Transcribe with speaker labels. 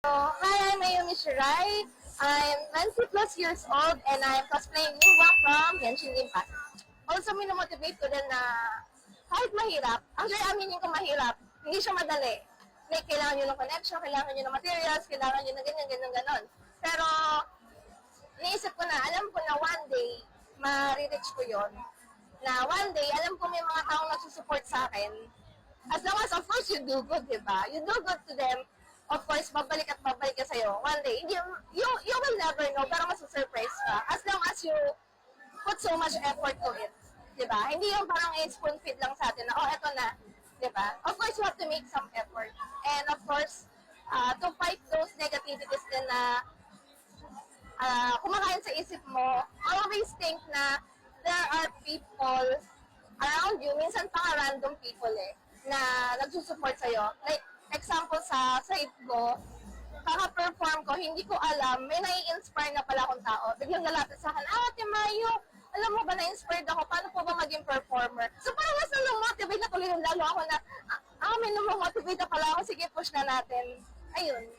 Speaker 1: Hi, I'm Mayumi Shirai. I'm 20 plus years old and I'm cosplaying Ningguang from Genshin Impact. Also, minomotivate ko din na kahit mahirap, actually aminin ko mahirap, hindi siya madali. Like, kailangan nyo ng connection, kailangan nyo ng materials, kailangan nyo ng ganyan, ganyan, ganon. Pero, naisip ko na, alam ko na one day, ma-reach ko yon. Na one day, alam ko may mga taong nagsusupport sa akin. As long as, of course, you do good, di ba? You do good to them, of course, babalik at babalik ka sa'yo. One day, you will never know, pero masusurprise ka. As long as you put so much effort to it. Di ba? Hindi yung parang spoon feed lang sa atin na, oh, eto na. Di ba? Of course, you have to make some effort. And of course, to fight those negativities din na kumakain sa isip mo, always think na there are people around you, minsan pa nga random people na nagsusupport sa'yo. Like, example sa side ko, kaka-perform ko, hindi ko alam, may nai-inspire na pala akong tao. Biglang nalapit sa akin, Ate Mayo, alam mo ba, na-inspired ako, paano po ba maging performer? So, parang mas nang-motivate na tuloy yung lalo ako na, may nang-motivate na pala ako, sige, push na natin. Ayun.